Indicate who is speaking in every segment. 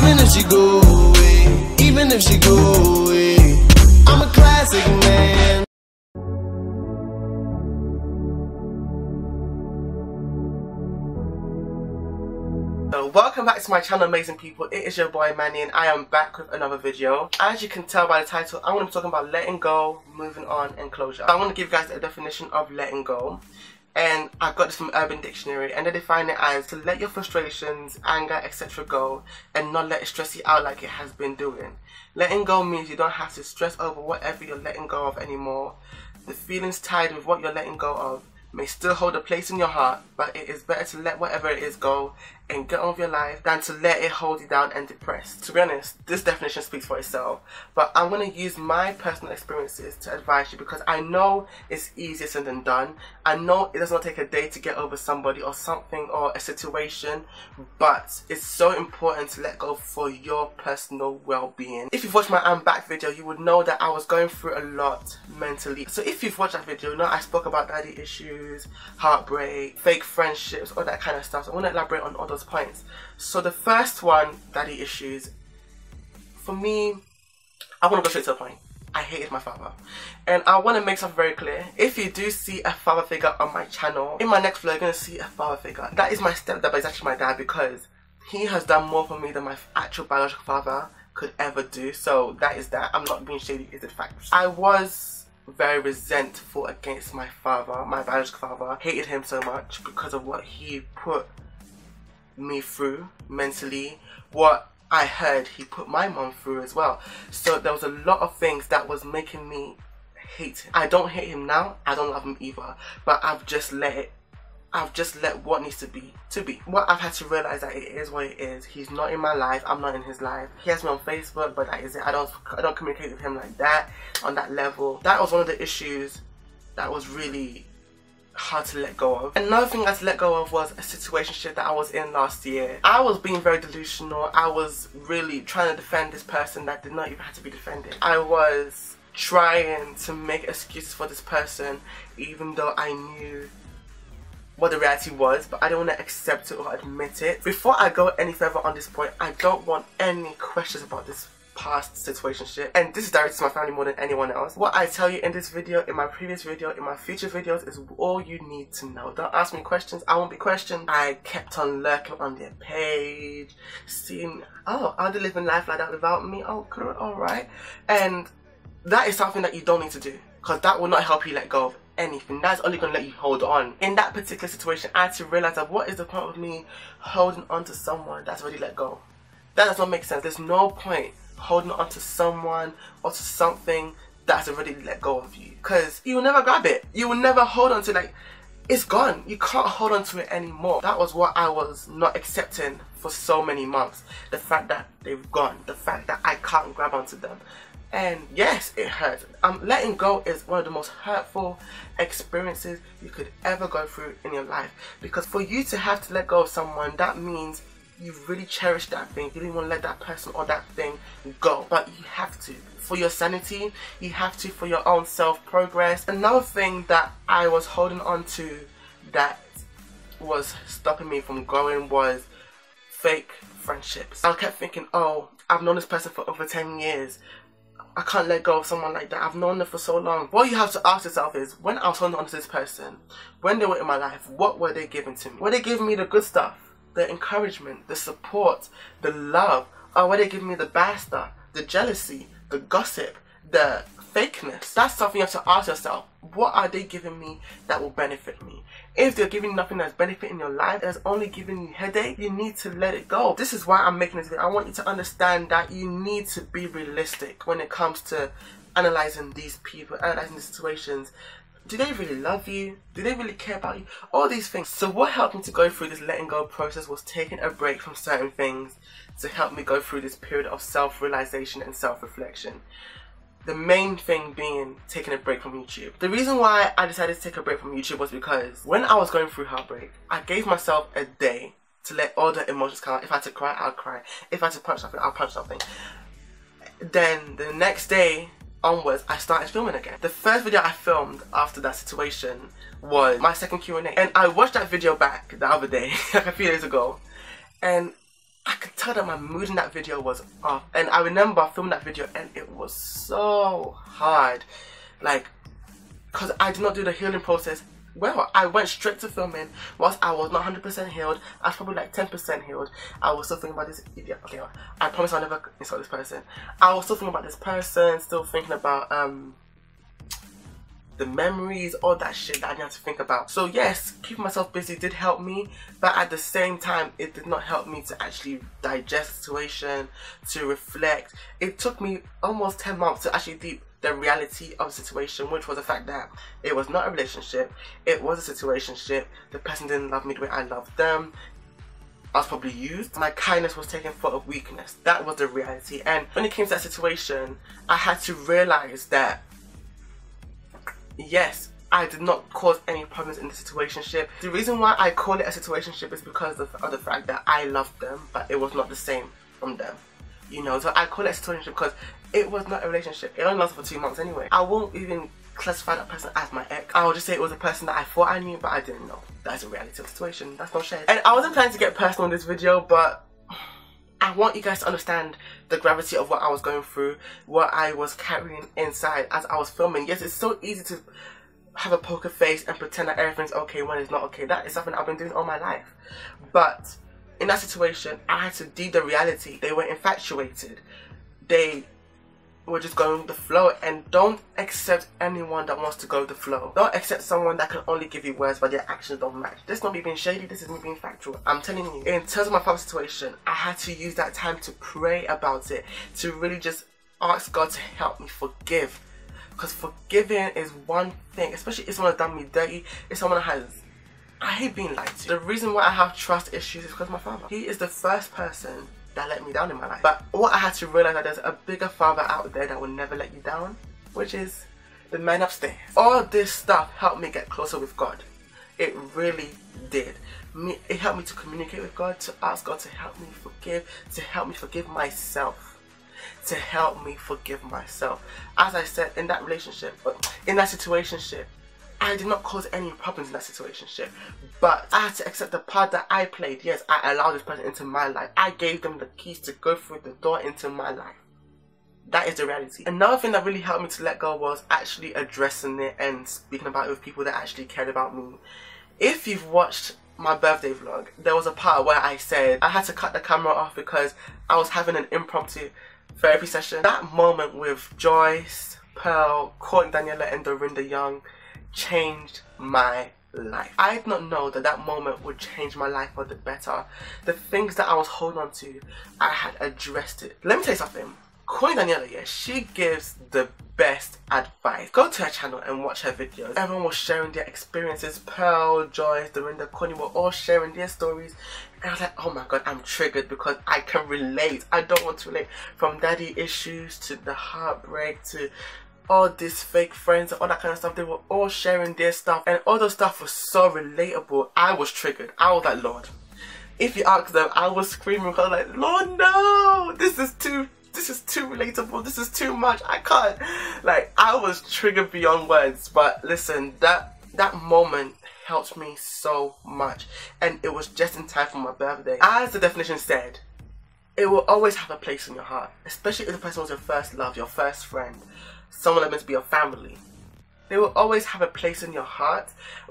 Speaker 1: Even if she go away, even if she go away, I'm a classic man.
Speaker 2: So welcome back to my channel, amazing people. It is your boy Manny and I am back with another video. As you can tell by the title, I'm going to be talking about letting go, moving on and closure. So I'm going to give you guys a definition of letting go. And I got this from Urban Dictionary, and they define it as to let your frustrations, anger, etc. go and not let it stress you out like it has been doing. Letting go means you don't have to stress over whatever you're letting go of anymore. The feelings tied with what you're letting go of may still hold a place in your heart, but it is better to let whatever it is go and get on with your life than to let it hold you down and depress. To be honest, this definition speaks for itself, but I'm going to use my personal experiences to advise you because I know it's easier said than done. I know it does not take a day to get over somebody or something or a situation, but it's so important to let go for your personal well-being. If you've watched my I'm Back video, you would know that I was going through a lot mentally. So if you've watched that video, you know I spoke about daddy issues, heartbreak, fake friendships, all that kind of stuff. So I want to elaborate on all those points. So the first one, daddy issues, for me, I want to go straight to the point. I hated my father, and I want to make something very clear. If you do see a father figure on my channel, in my next vlog you're going to see a father figure. That is my stepdad, but it's actually my dad because he has done more for me than my actual biological father could ever do. So that is that. I'm not being shady, it's a fact. I was very resentful against my father, my biological father. Hated him so much because of what he put me through mentally, what I heard he put my mom through as well. So there was a lot of things that was making me hate him. I don't hate him now, I don't love him either, but I've just let what needs to be what I've had to realize that it is what it is. He's not in my life, I'm not in his life. He has me on Facebook, but that is it. I don't communicate with him like that on that level. That was one of the issues that was really hard to let go of. Another thing I had to let go of was a situationship that I was in last year. I was being very delusional. I was really trying to defend this person that did not even have to be defended. I was trying to make excuses for this person even though I knew what the reality was, but I don't want to accept it or admit it. Before I go any further on this point, I don't want any questions about this past situationship, and this is directed to my family more than anyone else. What I tell you in this video, in my previous video, in my future videos is all you need to know. Don't ask me questions, I won't be questioned. I kept on lurking on their page, seeing, oh, are they living life like that without me? Oh, good, alright. And that is something that you don't need to do, because that will not help you let go of anything. That's only going to let you hold on. In that particular situation, I had to realize that what is the point of me holding on to someone that's already let go? That does not make sense. There's no point holding on to someone or to something that's already let go of you, because you will never grab it. You will never hold on to it. Like, it's gone. You can't hold on to it anymore. That was what I was not accepting for so many months. The fact that they've gone, the fact that I can't grab onto them. And yes, it hurts. Letting go is one of the most hurtful experiences you could ever go through in your life, because for you to have to let go of someone, that means you really cherish that thing. You didn't want to let that person or that thing go, but you have to. For your sanity, you have to, for your own self-progress. Another thing that I was holding on to that was stopping me from growing was fake friendships. I kept thinking, oh, I've known this person for over 10 years. I can't let go of someone like that. I've known them for so long. What you have to ask yourself is, when I was holding on to this person, when they were in my life, what were they giving to me? Were they giving me the good stuff? The encouragement, the support, the love? Or were they giving me the bad stuff? The jealousy, the gossip, the fakeness? That's something you have to ask yourself. What are they giving me that will benefit me? If they're giving nothing that's benefiting your life, that's only giving you headache, you need to let it go. This is why I'm making this video. I want you to understand that you need to be realistic when it comes to analyzing these people, analyzing the situations. Do they really love you? Do they really care about you? All these things. So what helped me to go through this letting go process was taking a break from certain things to help me go through this period of self-realization and self-reflection. The main thing being taking a break from YouTube. The reason why I decided to take a break from YouTube was because when I was going through heartbreak, I gave myself a day to let all the emotions come out. If I had to cry, I'll cry. If I had to punch something, I'll punch something. Then the next day onwards, I started filming again. The first video I filmed after that situation was my second Q&A. And I watched that video back the other day, like a few days ago, and I could tell that my mood in that video was off. And I remember filming that video and it was so hard. Like, because I did not do the healing process well. I went straight to filming whilst I was not 100% healed. I was probably like 10% healed. I was still thinking about this idiot. Okay, I promise I'll never insult this person. I was still thinking about this person, still thinking about the memories, all that shit that I didn't have to think about. So yes, keeping myself busy did help me, but at the same time it did not help me to actually digest the situation, to reflect. It took me almost 10 months to actually deep the reality of the situation, which was the fact that it was not a relationship, it was a situationship. The person didn't love me the way I loved them. I was probably used. My kindness was taken for a weakness. That was the reality. And when it came to that situation, I had to realize that yes, I did not cause any problems in the situationship. The reason why I call it a situationship is because of the fact that I loved them, but it was not the same from them. You know, so I call it a situationship because it was not a relationship. It only lasted for 2 months anyway. I won't even classify that person as my ex. I will just say it was a person that I thought I knew, but I didn't know. That's a reality of the situation. That's no shade. And I wasn't planning to get personal in this video, but I want you guys to understand the gravity of what I was going through, what I was carrying inside as I was filming. Yes, it's so easy to have a poker face and pretend that everything's okay when it's not okay. That is something I've been doing all my life. But in that situation, I had to deal the reality. They were infatuated. They were just going with the flow, and don't accept anyone that wants to go with the flow. Don't accept someone that can only give you words but their actions don't match. This is not me being shady, this is me being factual. I'm telling you, in terms of my father's situation, I had to use that time to pray about it, to really just ask God to help me forgive. Because forgiving is one thing, especially if someone has done me dirty, if someone has, I hate being lied to. The reason why I have trust issues is because of my father. He is the first person that let me down in my life. But what I had to realize that there's a bigger father out there that will never let you down, which is the man upstairs. All this stuff helped me get closer with God. It really did. It helped me to communicate with God, to ask God to help me forgive, to help me forgive myself. To help me forgive myself. As I said, in that relationship, in that situationship, I did not cause any problems in that situationship, but I had to accept the part that I played. Yes, I allowed this person into my life. I gave them the keys to go through the door into my life. That is the reality. Another thing that really helped me to let go was actually addressing it and speaking about it with people that actually cared about me. If you've watched my birthday vlog, there was a part where I said I had to cut the camera off because I was having an impromptu therapy session. That moment with Joyce, Pearl, Courtney, Daniela and Dorinda Young changed my life. I did not know that that moment would change my life for the better. The things that I was holding on to, I had addressed it. Let me tell you something. Courtney Daniela, yeah, she gives the best advice. Go to her channel and watch her videos. Everyone was sharing their experiences. Pearl, Joyce, Dorinda, Courtney were all sharing their stories. And I was like, oh my god, I'm triggered because I can relate. I don't want to relate. From daddy issues to the heartbreak to all these fake friends and all that kind of stuff. They were all sharing their stuff, and all those stuff was so relatable. I was triggered. I was like, Lord. If you ask them, I was screaming because I was like, Lord, no, this is too relatable, this is too much, I can't. Like, I was triggered beyond words. But listen, that moment helped me so much, and it was just in time for my birthday. As the definition said, it will always have a place in your heart, especially if the person was your first love, your first friend, someone that meant to be your family. They will always have a place in your heart,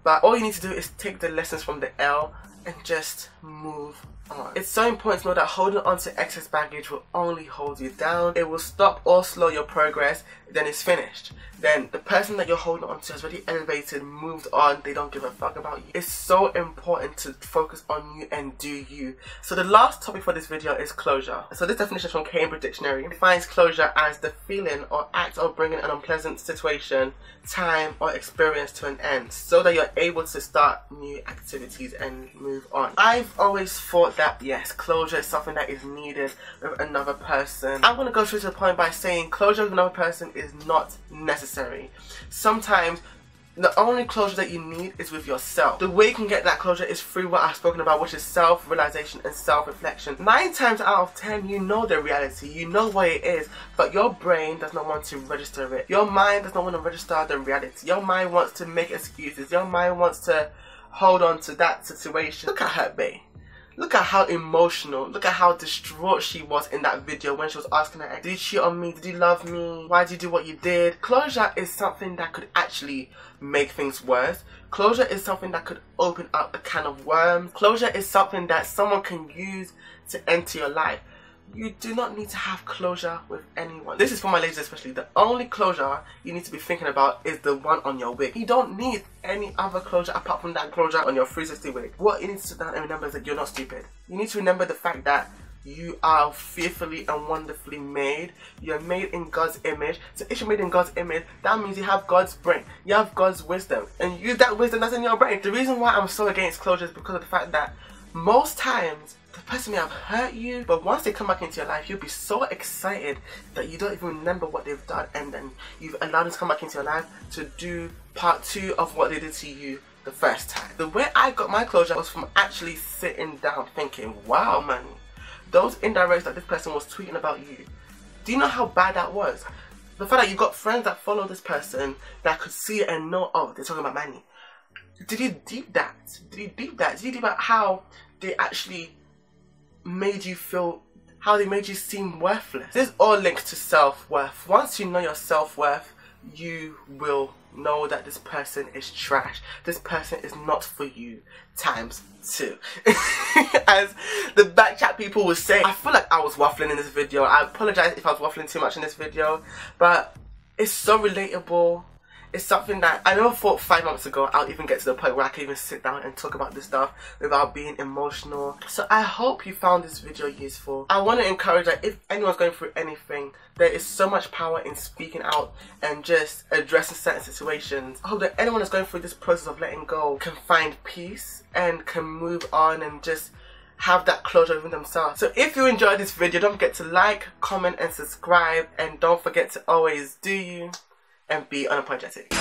Speaker 2: but all you need to do is take the lessons from the L and just move on. It's so important to know that holding on to excess baggage will only hold you down. It will stop or slow your progress, then it's finished. Then the person that you're holding on to has already elevated, moved on, they don't give a fuck about you. It's so important to focus on you and do you. So the last topic for this video is closure. So this definition is from Cambridge Dictionary. It defines closure as the feeling or act of bringing an unpleasant situation, time or experience to an end, so that you're able to start new activities and move on. I've always thought that yes, closure is something that is needed with another person. I'm going to go straight to the point by saying closure with another person is not necessary. Sometimes the only closure that you need is with yourself. The way you can get that closure is through what I've spoken about, which is self-realization and self-reflection. 9 times out of 10, you know the reality, you know what it is, but your brain does not want to register it. Your mind does not want to register the reality. Your mind wants to make excuses. Your mind wants to hold on to that situation. Look at her, babe. Look at how emotional, look at how distraught she was in that video when she was asking her ex, did you cheat on me? Did you love me? Why did you do what you did? Closure is something that could actually make things worse. Closure is something that could open up a can of worms. Closure is something that someone can use to enter your life. You do not need to have closure with anyone. This is for my ladies especially. The only closure you need to be thinking about is the one on your wig. You don't need any other closure apart from that closure on your 360 wig. What you need to sit down and remember is that you're not stupid. You need to remember the fact that you are fearfully and wonderfully made. You're made in God's image. So if you're made in God's image, that means you have God's brain. You have God's wisdom. And use that wisdom that's in your brain. The reason why I'm so against closure is because of the fact that most times the person may have hurt you, but once they come back into your life, you'll be so excited that you don't even remember what they've done, and then you've allowed them to come back into your life to do part 2 of what they did to you the first time. The way I got my closure was from actually sitting down thinking, wow, man, those indirects that this person was tweeting about you, do you know how bad that was? The fact that you got friends that follow this person that could see it and know, oh, they're talking about Manny. Did you deep that? Did you deep that? Did you deep out how they actually made you feel, how they made you seem worthless? This all links to self-worth. Once you know your self-worth, you will know that this person is trash. This person is not for you times 2. As the back chat people would say. I feel like I was waffling in this video. I apologize if I was waffling too much in this video, but it's so relatable. It's something that I never thought 5 months ago I'll even get to the point where I can even sit down and talk about this stuff without being emotional. So I hope you found this video useful. I want to encourage that if anyone's going through anything, there is so much power in speaking out and just addressing certain situations. I hope that anyone that's going through this process of letting go can find peace and can move on and just have that closure within themselves. So if you enjoyed this video, don't forget to like, comment and subscribe, and don't forget to always do you and be unapologetic.